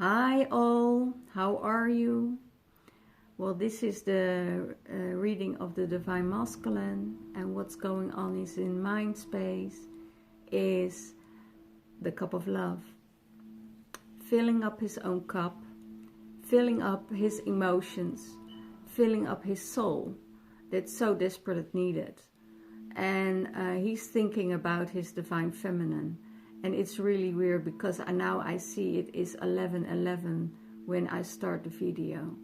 Hi all, how are you? Well, this is the reading of the Divine Masculine, and what's going on is in mind space is the cup of love. Filling up his own cup, filling up his emotions, filling up his soul that's so desperate needed. And he's thinking about his Divine Feminine. And it's really weird because now I see it is 11:11 when I start the video.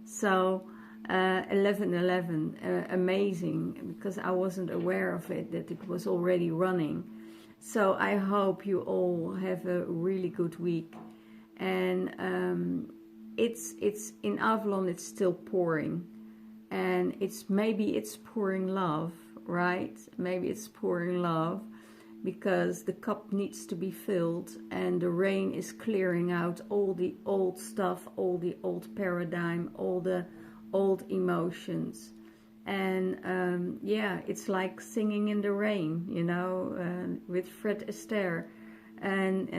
So 11:11, amazing, because I wasn't aware of it, that it was already running. So I hope you all have a really good week. And it's in Avalon, it's still pouring. And maybe it's pouring love, right? Maybe it's pouring love. Because the cup needs to be filled and the rain is clearing out all the old stuff, all the old paradigm, all the old emotions. And yeah, it's like singing in the rain, you know, with Fred Astaire, and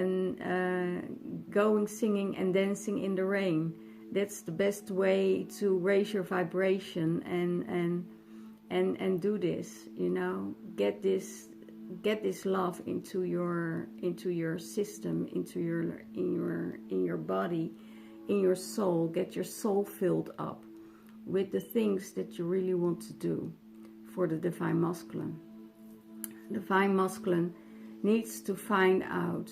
going singing and dancing in the rain. That's the best way to raise your vibration and do this, you know, get this love into your system, in your body, in your soul. Get your soul filled up with the things that you really want to do for the Divine Masculine. Divine Masculine needs to find out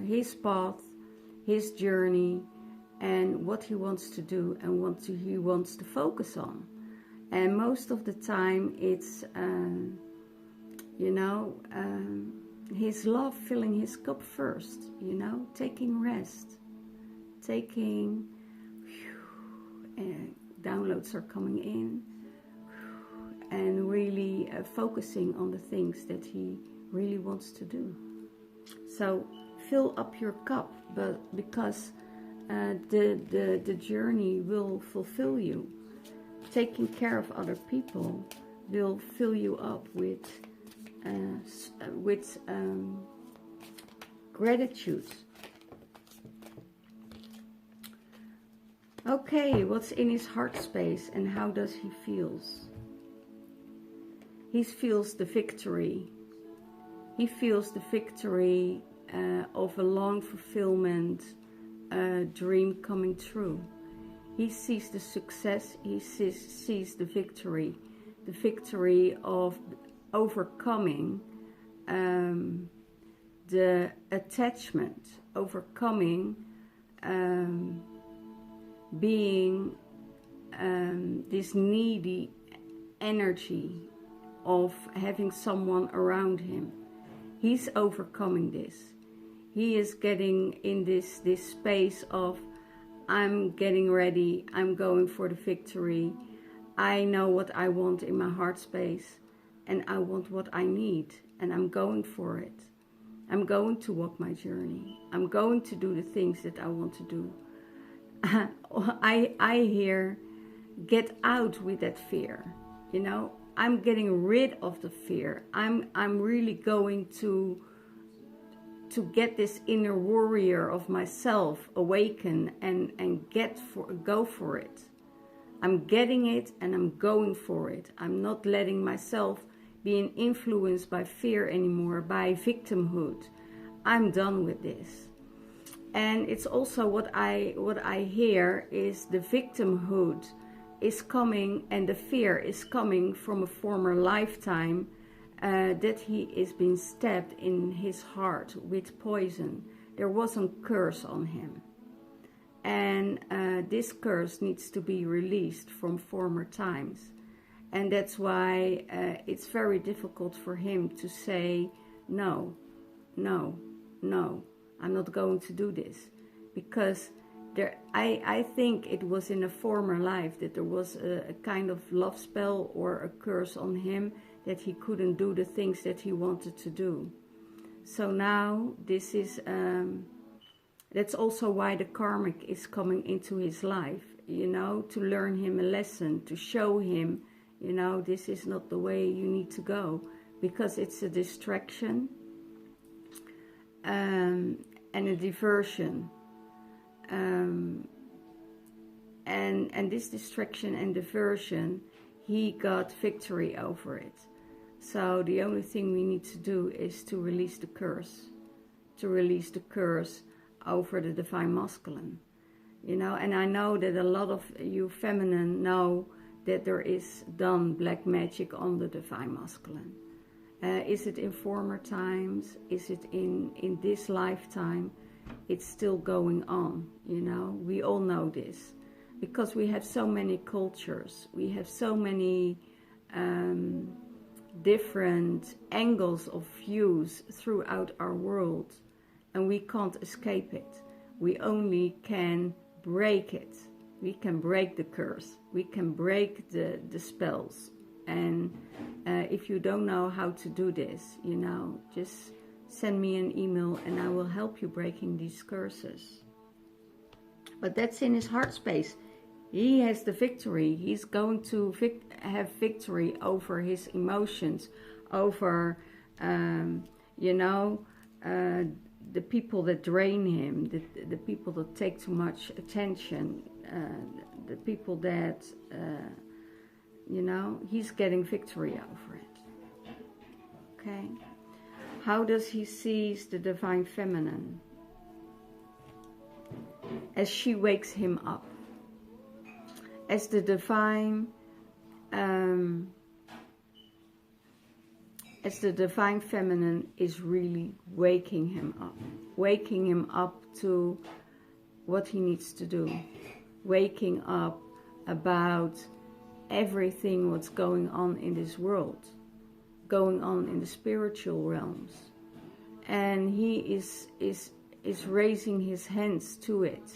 his path, his journey, and what he wants to do and what he wants to focus on. And most of the time it's you know, his love filling his cup first, you know, taking rest, downloads are coming in, and really focusing on the things that he really wants to do. So fill up your cup, but because the journey will fulfill you. Taking care of other people will fill you up with gratitude. Okay, what's in his heart space and how does he feels? He feels the victory. He feels the victory of a long fulfillment dream coming true. He sees the success. He sees the victory of overcoming the attachment, overcoming being this needy energy of having someone around him. He's overcoming this. He is getting in this space of, I'm getting ready, I'm going for the victory. I know what I want in my heart space. And I want what I need, and I'm going for it. I'm going to walk my journey. I'm going to do the things that I want to do. I hear, get out with that fear. You know, I'm getting rid of the fear. I'm really going to get this inner warrior of myself awaken and go for it. I'm getting it and I'm going for it. I'm not letting myself being influenced by fear anymore, by victimhood. I'm done with this. And it's also what I hear is the victimhood is coming, and the fear is coming from a former lifetime that he is being stabbed in his heart with poison. There was a curse on him. And this curse needs to be released from former times. And that's why it's very difficult for him to say, no, I'm not going to do this. Because I think it was in a former life that there was a kind of love spell or a curse on him that he couldn't do the things that he wanted to do. So now this is, that's also why the karmic is coming into his life, you know, to learn him a lesson, to show him, you know, this is not the way you need to go, because it's a distraction and a diversion. and this distraction and diversion, he got victory over it. So the only thing we need to do is to release the curse, over the divine masculine. You know, and I know that a lot of you feminine know that there is done black magic on the divine masculine. Is it in former times? Is it in this lifetime? It's still going on, you know. We all know this because we have so many cultures. We have so many different angles of views throughout our world, and we can't escape it. We only can break it. We can break the curse. We can break the spells. And if you don't know how to do this, you know, just send me an email and I will help you breaking these curses. But that's in his heart space. He has the victory. He's going to have victory over his emotions, over, you know, the people that drain him, the people that take too much attention, the people that, you know, he's getting victory over it. Okay. How does he seize the divine feminine? As she wakes him up. As the divine feminine is really waking him up to what he needs to do, waking up about everything what's going on in this world, going on in the spiritual realms, and he is raising his hands to it,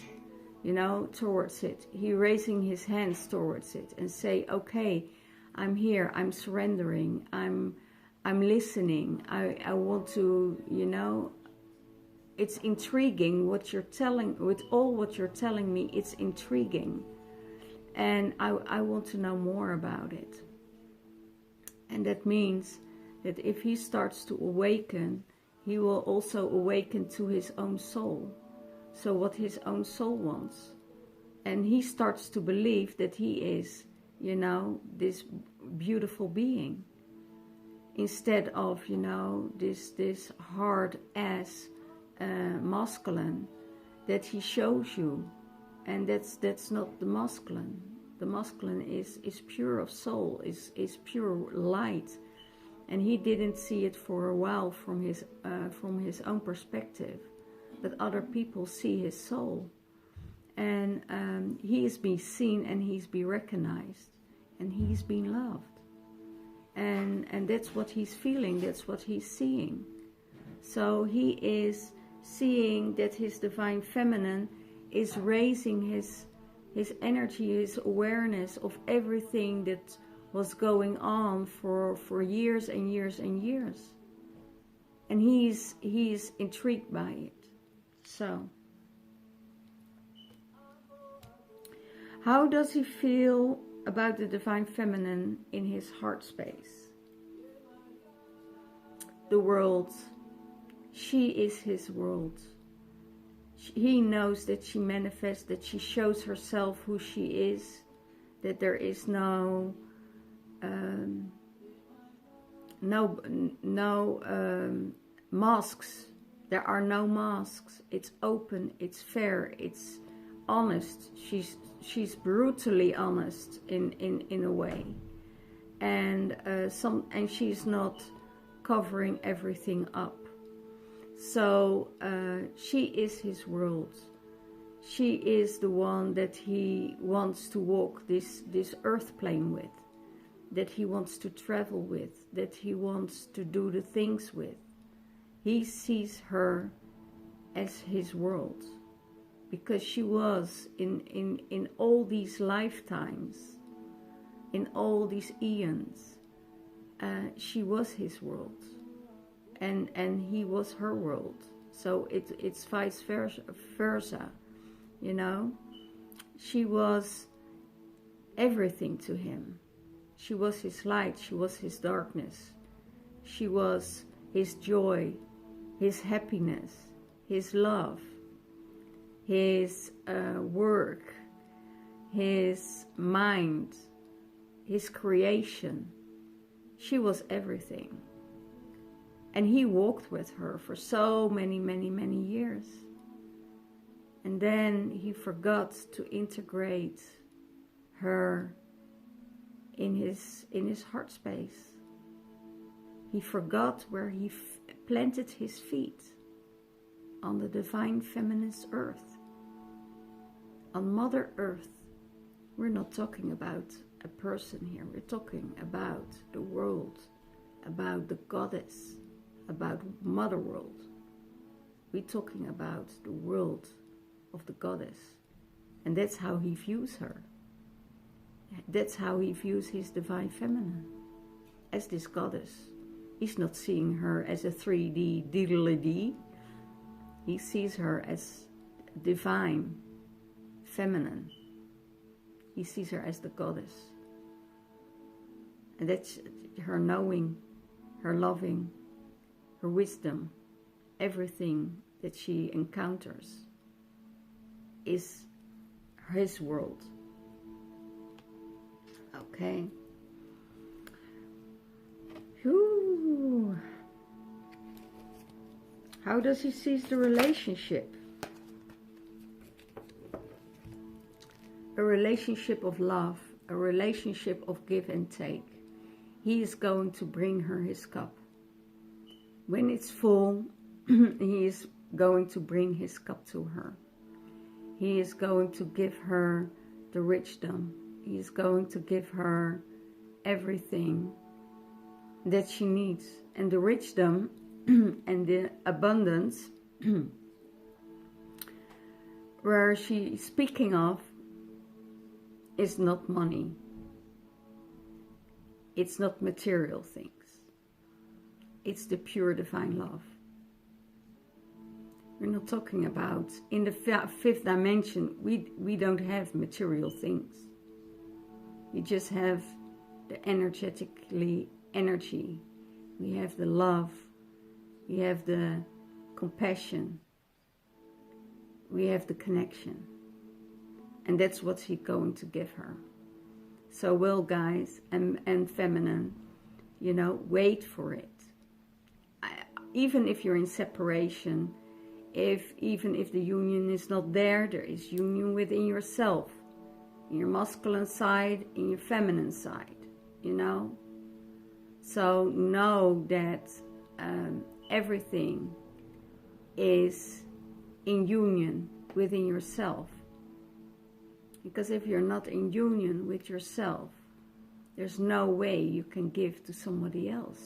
you know, towards it. He raising his hands towards it and say, okay, I'm here, I'm surrendering, I'm listening, I want to, you know, it's intriguing what you're telling, with all what you're telling me, it's intriguing. And I want to know more about it. And that means that if he starts to awaken, he will also awaken to his own soul. So what his own soul wants. And he starts to believe that he is, you know, this beautiful being. Instead of, you know, this hard-ass masculine that he shows you. And that's not the masculine. The masculine is pure of soul, is pure light. And he didn't see it for a while from his own perspective. But other people see his soul. And he is being seen and he's being recognized. And he's being loved. And that's what he's feeling, that's what he's seeing. So he is seeing that his divine feminine is raising his energy, his awareness of everything that was going on for years and years and years. And he's intrigued by it. So, how does he feel about the divine feminine in his heart space? The world. She is his world. He knows that she manifests, that she shows herself who she is, that there is no masks. There are no masks. It's open, it's fair, it's honest. She's brutally honest in a way, and she's not covering everything up. So she is his world. She is the one that he wants to walk this earth plane with, that he wants to travel with, that he wants to do the things with. He sees her as his world, because she was in all these lifetimes, in all these eons, she was his world. And he was her world. So it's vice versa, you know. She was everything to him. She was his light, she was his darkness. She was his joy, his happiness, his love, his work, his mind, his creation. She was everything. And he walked with her for so many, many, many years. And then he forgot to integrate her in his heart space. He forgot where he planted his feet, on the divine feminist earth, on Mother Earth. We're not talking about a person here. We're talking about the world, about the goddess, about Mother World. We're talking about the world of the goddess. And that's how he views her. That's how he views his divine feminine, as this goddess. He's not seeing her as a 3D diddly-dee. He sees her as divine feminine. He sees her as the goddess. And that's her knowing, her loving, her wisdom. Everything that she encounters is his world. Okay. Whew. How does he see the relationship? A relationship of love, a relationship of give and take. He is going to bring her his cup. When it's full, he is going to bring his cup to her. He is going to give her the richdom. He is going to give her everything that she needs. And the richdom and the abundance where she's speaking of is not money. It's not material things. It's the pure divine love. We're not talking about, in the fifth dimension, we don't have material things. We just have the energy. We have the love. We have the compassion. We have the connection. And that's what he's going to give her. So will guys and feminine, you know, wait for it. Even if you're in separation, even if the union is not there, there is union within yourself. In your masculine side, in your feminine side, you know. So know that everything is in union within yourself. Because if you're not in union with yourself, there's no way you can give to somebody else.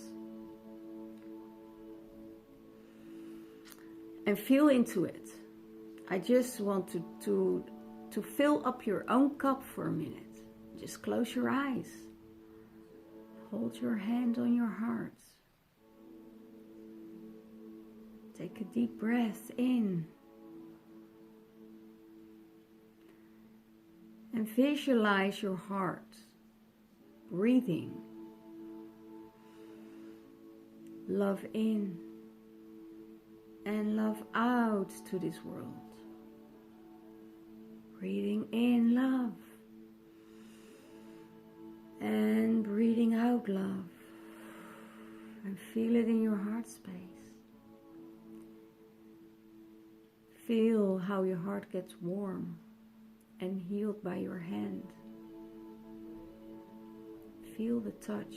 And feel into it. I just want to fill up your own cup for a minute. Just close your eyes. Hold your hand on your heart. Take a deep breath in. And visualize your heart breathing. Love in and love out to this world. Breathing in love and breathing out love. And feel it in your heart space. Feel how your heart gets warm and healed by your hand. Feel the touch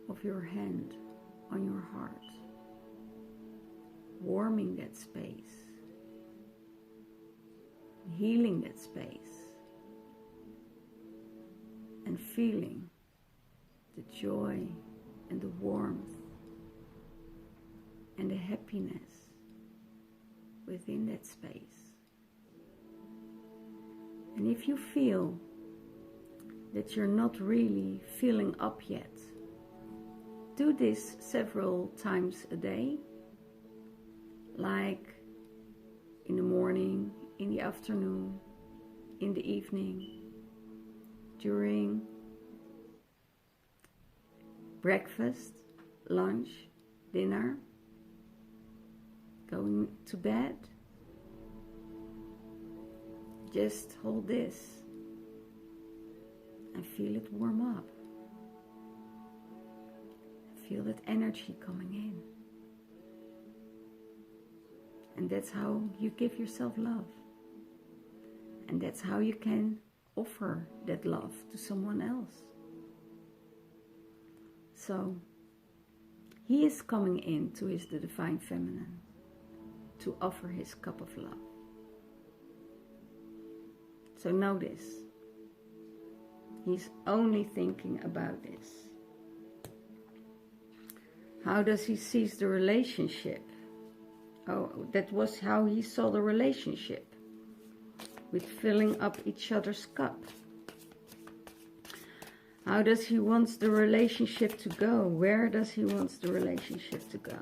of your hand on your heart, warming that space, healing that space, and feeling the joy and the warmth and the happiness within that space. And if you feel that you're not really filling up yet, do this several times a day, like in the morning, in the afternoon, in the evening, during breakfast, lunch, dinner, going to bed, Just hold this and feel it warm up. Feel that energy coming in. And that's how you give yourself love. And that's how you can offer that love to someone else. So, he is coming into the Divine Feminine to offer his cup of love. So notice, he's only thinking about this. How does he see the relationship? Oh, that was how he saw the relationship, with filling up each other's cup. How does he want the relationship to go? Where does he want the relationship to go?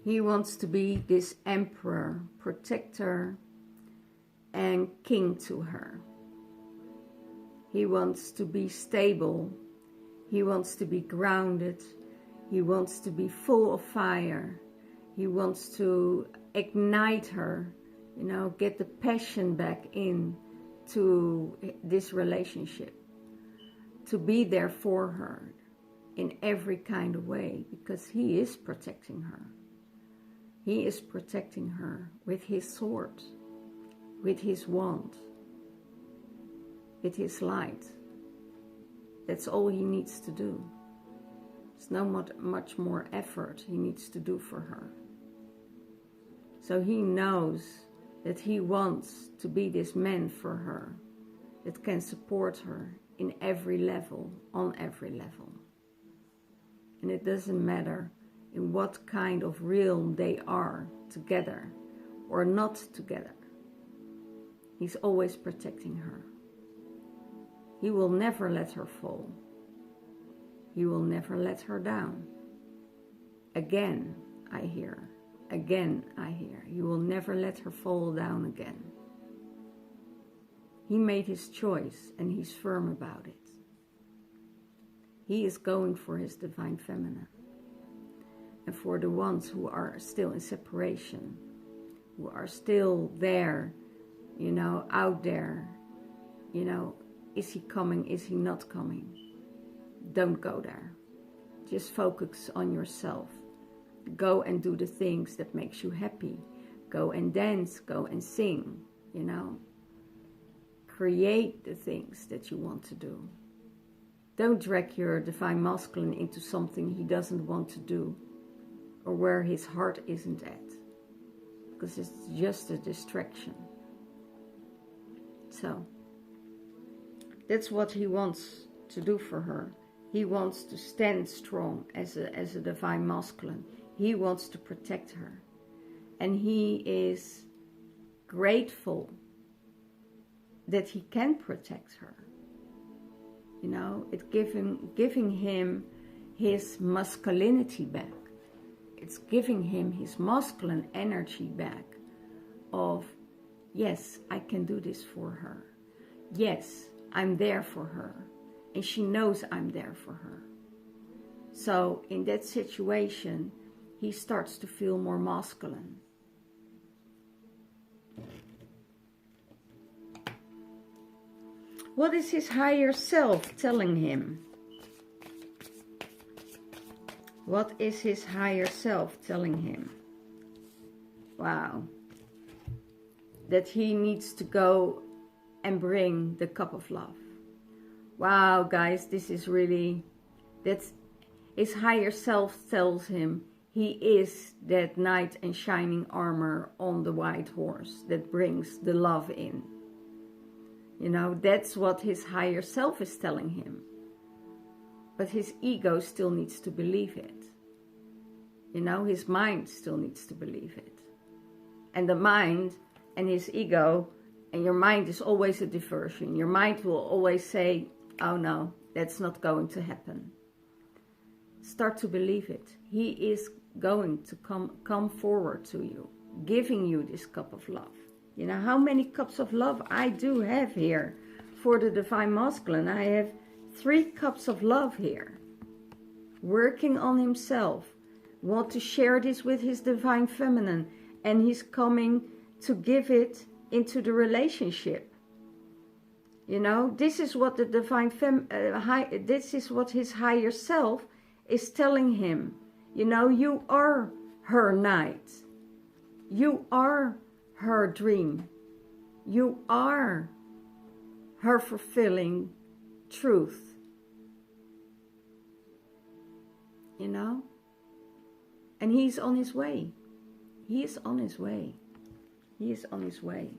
He wants to be this emperor, protector, and king to her. He wants to be stable. He wants to be grounded. He wants to be full of fire. He wants to ignite her, you know, get the passion back in to this relationship. To be there for her in every kind of way, because he is protecting her. He is protecting her with his sword, with his wand, with his light. That's all he needs to do. There's not much more effort he needs to do for her. So he knows that he wants to be this man for her, that can support her in every level, on every level. And it doesn't matter in what kind of realm they are, together or not together. He's always protecting her. He will never let her fall. He will never let her down. Again, I hear. Again, I hear. He will never let her fall down again. He made his choice and he's firm about it. He is going for his Divine Feminine. And for the ones who are still in separation, who are still there, you know, out there, you know, is he coming, is he not coming? Don't go there. Just focus on yourself. Go and do the things that makes you happy. Go and dance, go and sing, you know. Create the things that you want to do. Don't drag your Divine Masculine into something he doesn't want to do, or where his heart isn't at, because it's just a distraction. So, that's what he wants to do for her. He wants to stand strong as a Divine Masculine. He wants to protect her. And he is grateful that he can protect her. You know, it's giving him his masculinity back. It's giving him his masculine energy back of, yes, I can do this for her. Yes, I'm there for her. And she knows I'm there for her. So in that situation, he starts to feel more masculine. What is his higher self telling him? What is his higher self telling him? Wow. That he needs to go and bring the cup of love. Wow, guys, this is really, that's his higher self tells him he is that knight in shining armor on the white horse that brings the love in. You know, that's what his higher self is telling him. But his ego still needs to believe it. You know, his mind still needs to believe it. And the mind and his ego, and your mind is always a diversion. Your mind will always say, oh no, that's not going to happen. Start to believe it. He is going to come forward to you, giving you this cup of love. You know how many cups of love I do have here for the Divine Masculine? I have 3 cups of love here. Working on himself, want to share this with his Divine Feminine, and he's coming to give it into the relationship. You know, this is what the Divine this is what his higher self is telling him. You know, you are her knight. You are her dream. You are her fulfilling truth. You know? And he's on his way. He is on his way. He is on his way.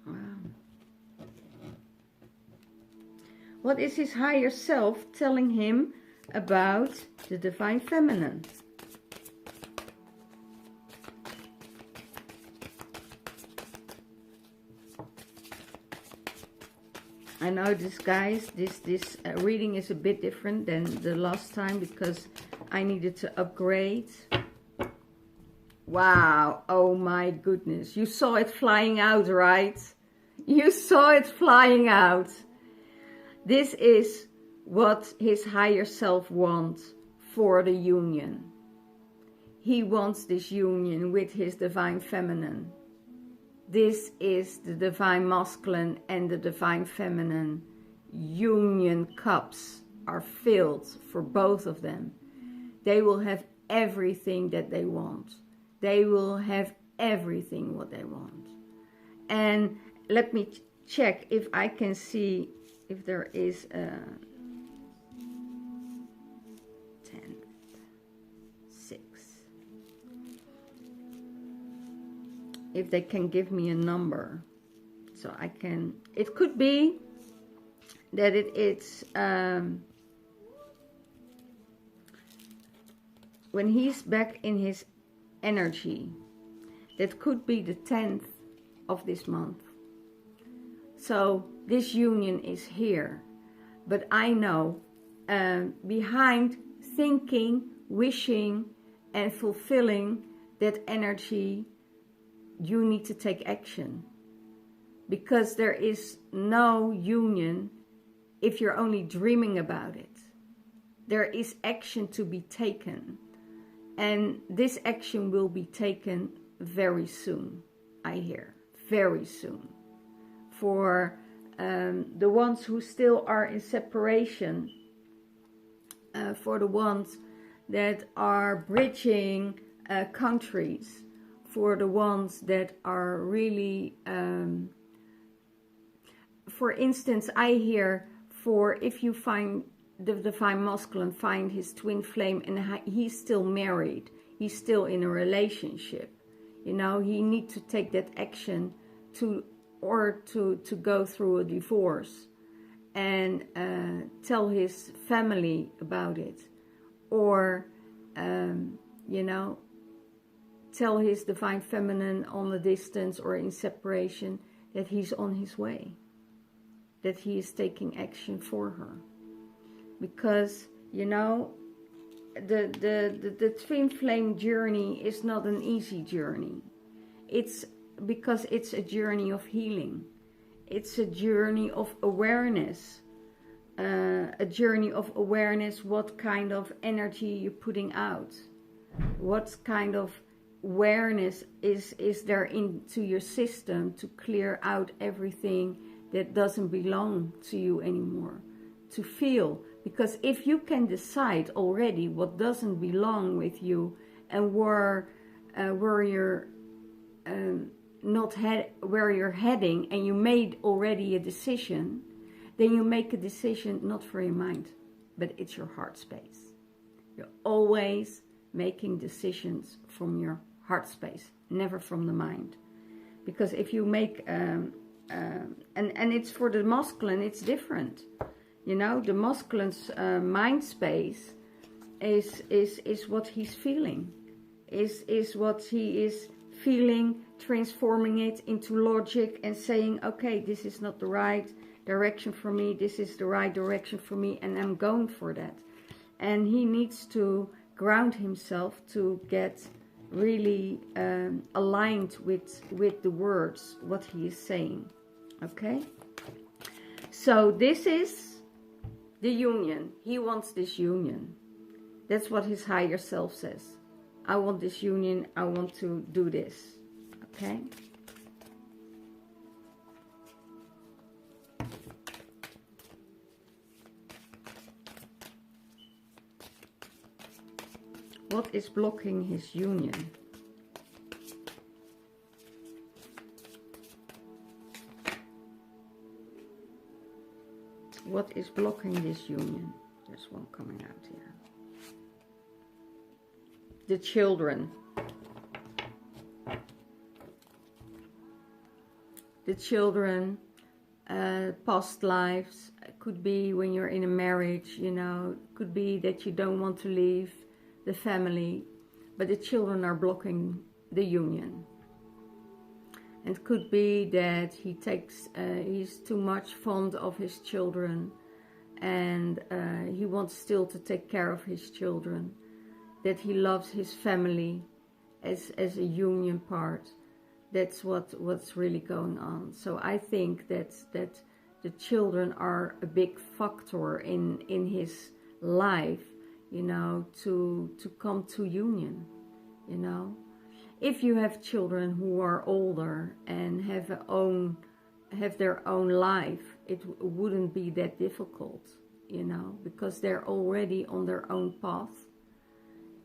Wow. What is his higher self telling him about the Divine Feminine? I know this, guys, this reading is a bit different than the last time because I needed to upgrade. Wow, oh my goodness. You saw it flying out, right? You saw it flying out. This is what his higher self wants for the union. He wants this union with his Divine Feminine. This is the Divine Masculine and the Divine Feminine. Union cups are filled for both of them. They will have everything that they want. They will have everything what they want. And let me check if I can see if there is a 10, 6. If they can give me a number. So I can, it could be that it's when he's back in his energy. That could be the 10th of this month. So this union is here. But I know behind thinking, wishing and fulfilling that energy, you need to take action. Because there is no union if you're only dreaming about it. There is action to be taken. And this action will be taken very soon, I hear. Very soon. For the ones who still are in separation, for the ones that are bridging countries, for the ones that are really, for instance, I hear for if you find the Divine Masculine, find his twin flame and he's still married, he's still in a relationship, you know, he needs to take that action to go through a divorce and tell his family about it, or you know, tell his Divine Feminine on a distance or in separation that he's on his way, that he is taking action for her. Because, you know, the twin flame journey is not an easy journey. It's because it's a journey of healing. It's a journey of awareness. A journey of awareness, what kind of energy you're putting out. What kind of awareness is there into your system to clear out everything that doesn't belong to you anymore. To feel. Because if you can decide already what doesn't belong with you and where you're where you're heading, and you made already a decision, then you make a decision not for your mind, but it's your heart space. You're always making decisions from your heart space, never from the mind. Because if you make and it's for the masculine, it's different. You know, the masculine's mind space is what he's feeling, is what he is feeling, transforming it into logic and saying, okay, this is not the right direction for me, this is the right direction for me, and I'm going for that. and he needs to ground himself to get really aligned with the words, what he is saying. Okay, so this is the union. He wants this union. That's what his higher self says. I want this union. I want to do this. Okay. What is blocking his union? What is blocking this union? There's one coming out here. The children. The children, past lives. It could be when you're in a marriage, you know. It could be that you don't want to leave the family, but the children are blocking the union. And it could be that he's too much fond of his children, and he wants still to take care of his children, that he loves his family as a union part. That's what's really going on. So I think that the children are a big factor in his life, you know, to come to union, you know. If you have children who are older and have their own life, it wouldn't be that difficult, you know, because they're already on their own path.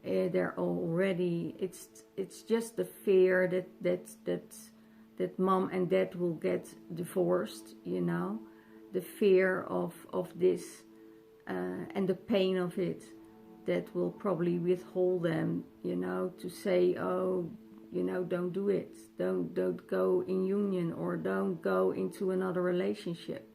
They're already, it's just the fear that mom and dad will get divorced, you know, the fear of this and the pain of it, that will probably withhold them, you know, to say, oh, you know, don't do it, don't go in union, or don't go into another relationship,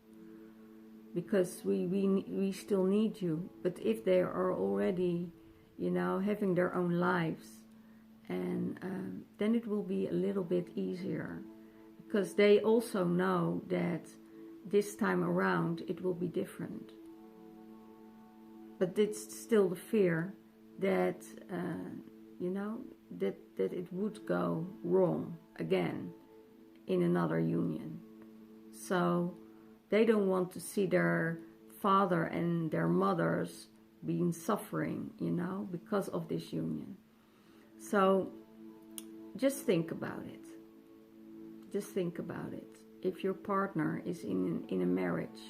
because we still need you. But if they are already, you know, having their own lives, and then it will be a little bit easier, because they also know that this time around it will be different. But it's still the fear that, you know, that it would go wrong again in another union. So they don't want to see their father and their mothers being suffering, you know, because of this union. So just think about it. Just think about it. If your partner is in a marriage,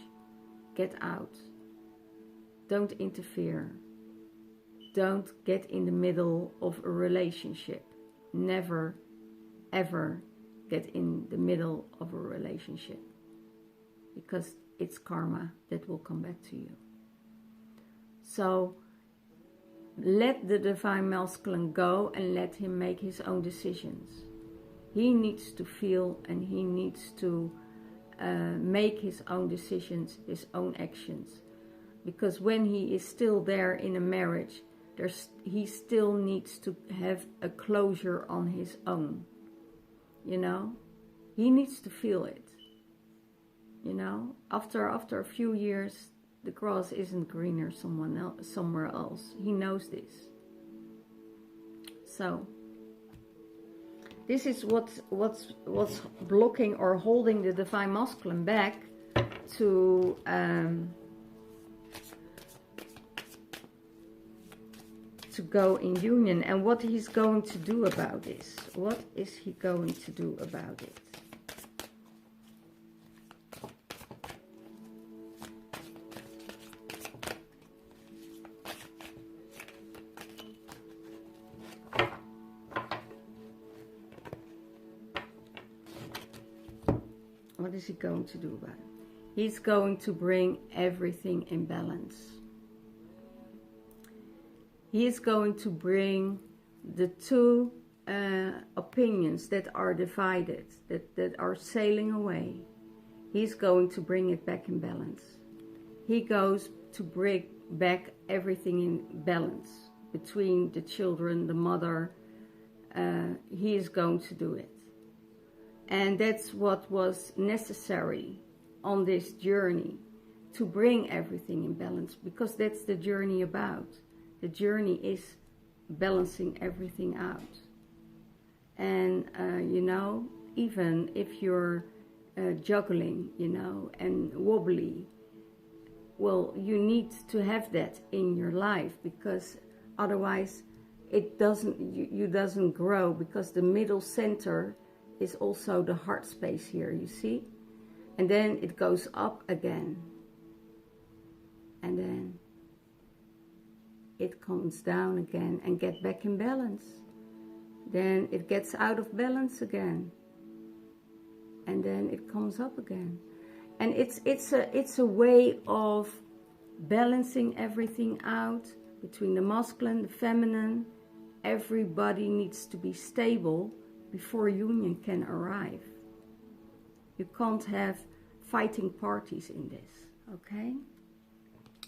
get out. Don't interfere. Don't get in the middle of a relationship. Never, ever get in the middle of a relationship, because it's karma that will come back to you. So let the divine masculine go and let him make his own decisions. He needs to feel, and he needs to make his own decisions, his own actions. Because when he is still there in a marriage, he still needs to have a closure on his own. You know, he needs to feel it. You know, after a few years, the grass isn't greener somewhere else. He knows this. So this is what's blocking or holding the divine masculine back to go in union. And what he's going to do about this. What is he going to do about it? What is he going to do about it? He's going to bring everything in balance. He is going to bring the two opinions that are divided, that are sailing away. He's going to bring it back in balance. He goes to bring back everything in balance between the children, the mother. He is going to do it. And that's what was necessary on this journey, to bring everything in balance, because that's the journey about. The journey is balancing everything out. And, you know, even if you're juggling, you know, and wobbly, well, you need to have that in your life, because otherwise it doesn't, you doesn't grow, because the middle center is also the heart space here, you see? And then it goes up again. And then it comes down again and get back in balance. Then it gets out of balance again. And then it comes up again. And it's a way of balancing everything out between the masculine, the feminine. Everybody needs to be stable before union can arrive. You can't have fighting parties in this, okay?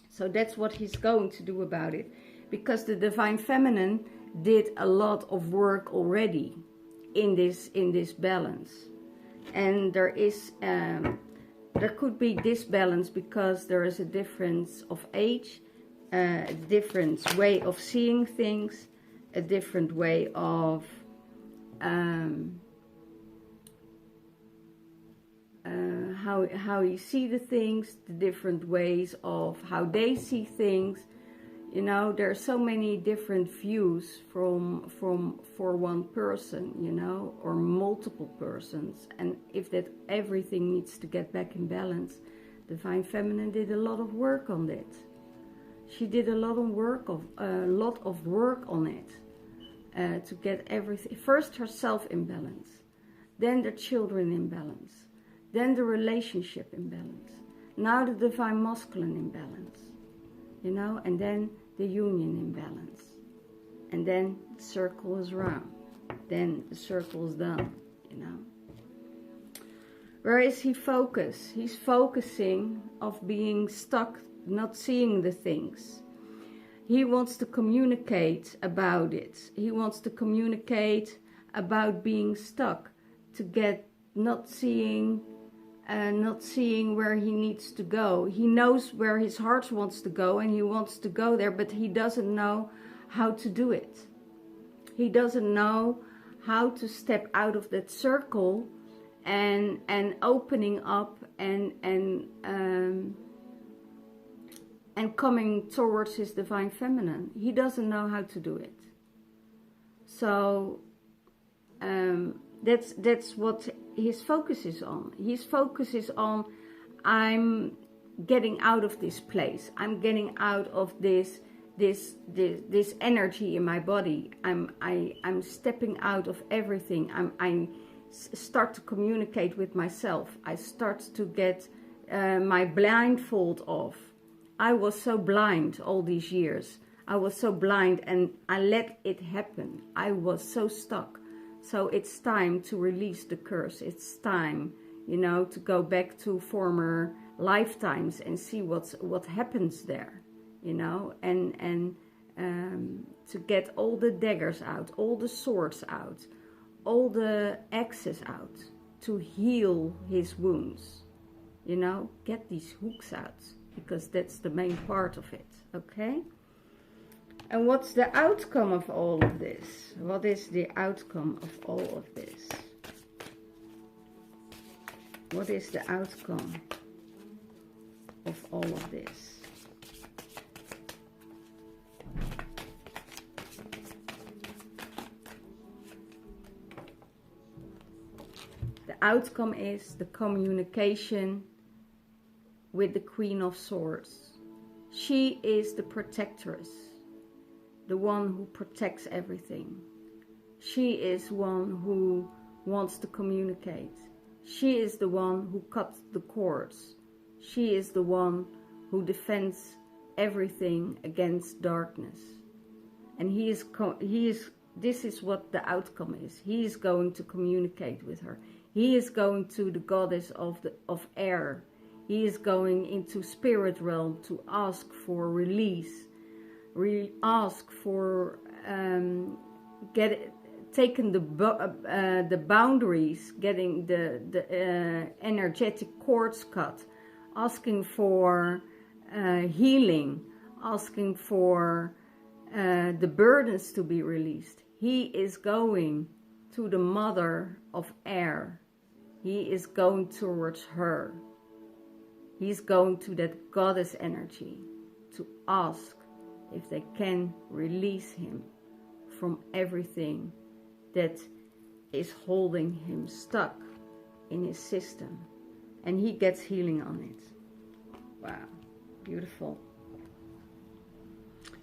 So that's what he's going to do about it, because the divine feminine did a lot of work already in this balance. And there could be disbalance because there is a difference of age, a different way of seeing things, a different way of how you see the things, the different ways of how they see things. You know, there are so many different views for one person, you know, or multiple persons. And if that everything needs to get back in balance, Divine Feminine did a lot of work on it. She did a lot of work on it to get everything. First herself in balance, then the children in balance, then the relationship in balance. Now the Divine Masculine in balance, you know, and then the union in balance. And then the circle is round. Then the circle is done, you know. Where is he focused? He's focusing of being stuck, not seeing the things. He wants to communicate about it. He wants to communicate about being stuck, to get not seeing where he needs to go. He knows where his heart wants to go, and he wants to go there, but he doesn't know how to do it. He doesn't know how to step out of that circle and opening up and coming towards his Divine Feminine. He doesn't know how to do it. So that's what his focus is on. His focus is on, I'm getting out of this place. I'm getting out of this energy in my body. I'm stepping out of everything. I start to communicate with myself. I start to get my blindfold off. I was so blind all these years. I was so blind, and I let it happen. I was so stuck. So it's time to release the curse. It's time, you know, to go back to former lifetimes and see what happens there, you know, and to get all the daggers out, all the swords out, all the axes out, to heal his wounds, you know, get these hooks out, because that's the main part of it, okay? And what's the outcome of all of this? What is the outcome of all of this? What is the outcome of all of this? The outcome is the communication with the Queen of Swords. She is the protectress, the one who protects everything. She is one who wants to communicate. She is the one who cuts the cords. She is the one who defends everything against darkness. And this is what the outcome is. He is going to communicate with her. He is going to the goddess of air. He is going into spirit realm to ask for release. Ask for taking the boundaries, getting the energetic cords cut, asking for healing, asking for the burdens to be released. He is going to the mother of air. He is going towards her. He's going to that goddess energy to ask if they can release him from everything that is holding him stuck in his system. And he gets healing on it. Wow, beautiful.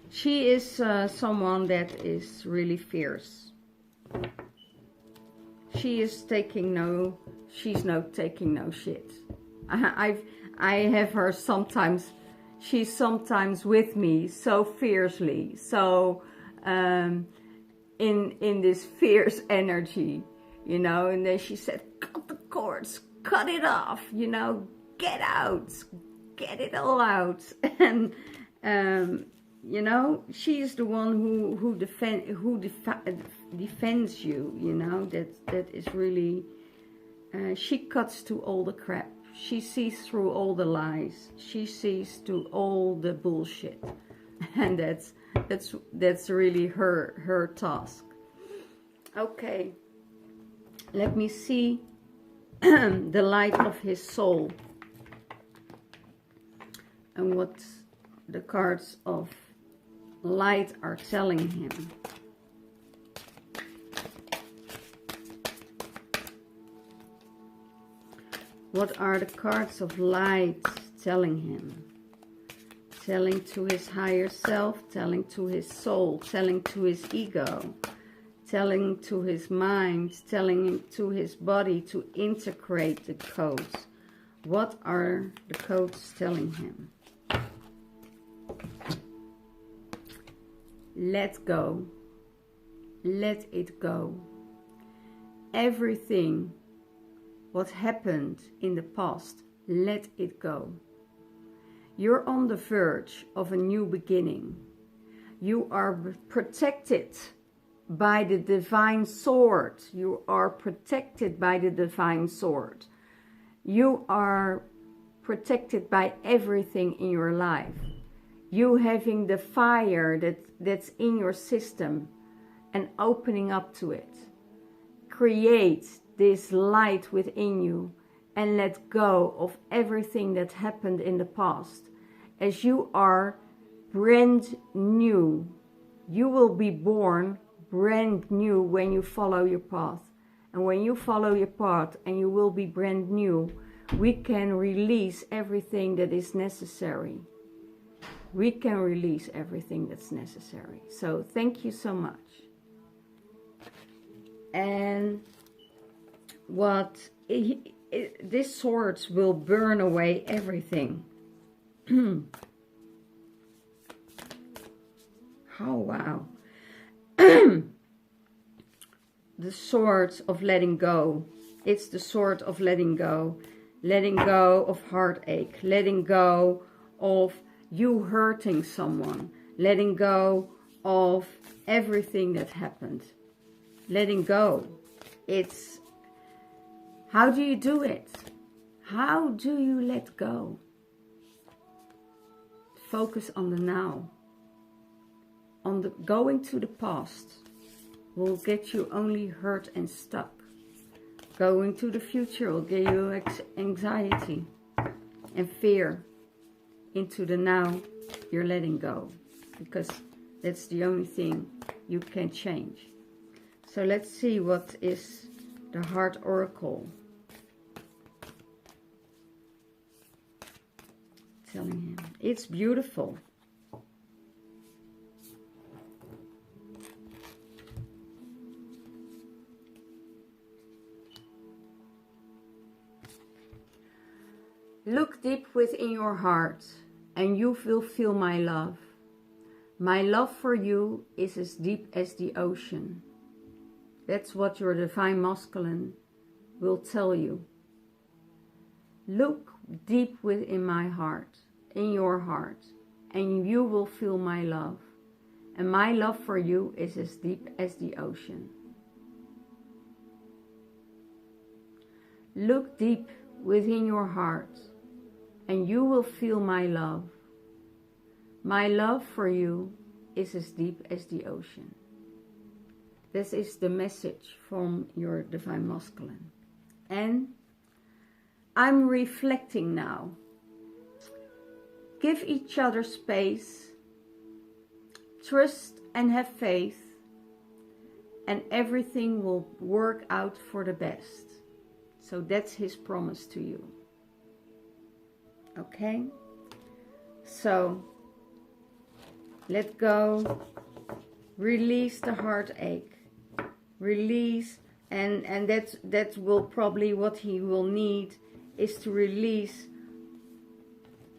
She is someone that is really fierce. She's taking no shit. I have her sometimes. She's sometimes with me so fiercely, so in this fierce energy, you know. And then she said, "Cut the cords, cut it off, you know, get out, get it all out." And you know, she is the one who defends you. You know, that is really. She cuts to all the crap. She sees through all the lies. She sees through all the bullshit, and that's really her task. Okay, let me see the light of his soul and what the cards of light are telling him. What are the cards of light telling him? Telling to his higher self, telling to his soul, telling to his ego, telling to his mind, telling to his body to integrate the codes. What are the codes telling him? Let go. Let it go. Everything what happened in the past, let it go. You're on the verge of a new beginning. You are protected by the divine sword. You are protected by the divine sword. You are protected by everything in your life. You having the fire that's in your system and opening up to it. Create this light within you and let go of everything that happened in the past. As you are brand new, you will be born brand new when you follow your path. And when you follow your path and you will be brand new, we can release everything that is necessary. We can release everything that's necessary. So thank you so much. And this sword will burn away everything. Oh, wow. The sword of letting go. It's the sword of letting go. Letting go of heartache. Letting go of you hurting someone. Letting go of everything that happened. Letting go. It's... How do you do it? How do you let go? Focus on the now. On the going to the past will get you only hurt and stuck. Going to the future will give you anxiety and fear. Into the now, you're letting go. Because that's the only thing you can change. So let's see what is the Heart Oracle telling him. It's beautiful. Look deep within your heart and you will feel my love. My love for you is as deep as the ocean. That's what your divine masculine will tell you. Look deep within my heart, in your heart, and you will feel my love. And my love for you is as deep as the ocean. Look deep within your heart, and you will feel my love. My love for you is as deep as the ocean. This is the message from your Divine Masculine. And I'm reflecting now. Give each other space, trust and have faith, and everything will work out for the best. So that's his promise to you. Okay? So, let go, release the heartache, release, and that will probably what he will need is to release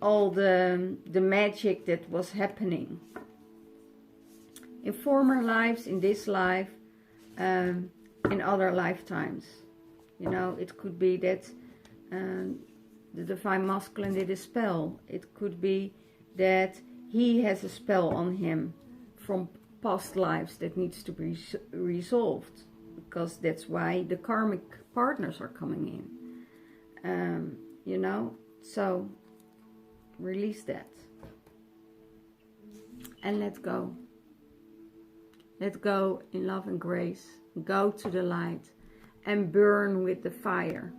all the magic that was happening in former lives, in this life, in other lifetimes. You know, it could be that the Divine Masculine did a spell. It could be that he has a spell on him from past lives that needs to be resolved, because that's why the karmic partners are coming in. You know, so release that and let go. Let go in love and grace. Go to the light and burn with the fire.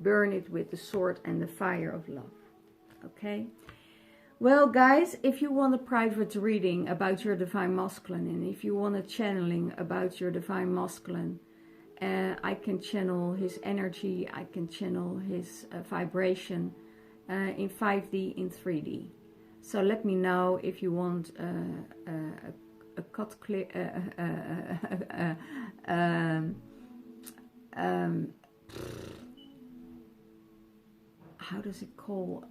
Burn it with the sword and the fire of love. Okay? Well, guys, if you want a private reading about your Divine Masculine, and if you want a channeling about your Divine Masculine, I can channel his energy, I can channel his vibration in 5D, in 3D. So let me know if you want a cut clear, how does it call,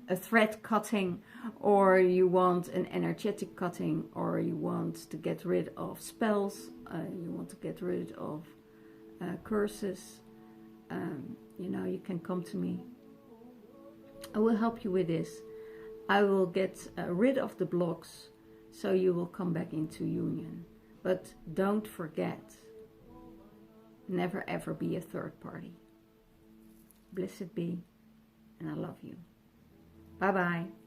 a thread cutting, or you want an energetic cutting, or you want to get rid of spells, you want to get rid of curses, you know, you can come to me. I will help you with this. I will get rid of the blocks, so you will come back into union. But don't forget, never ever be a third party. Blessed be, and I love you. Bye bye.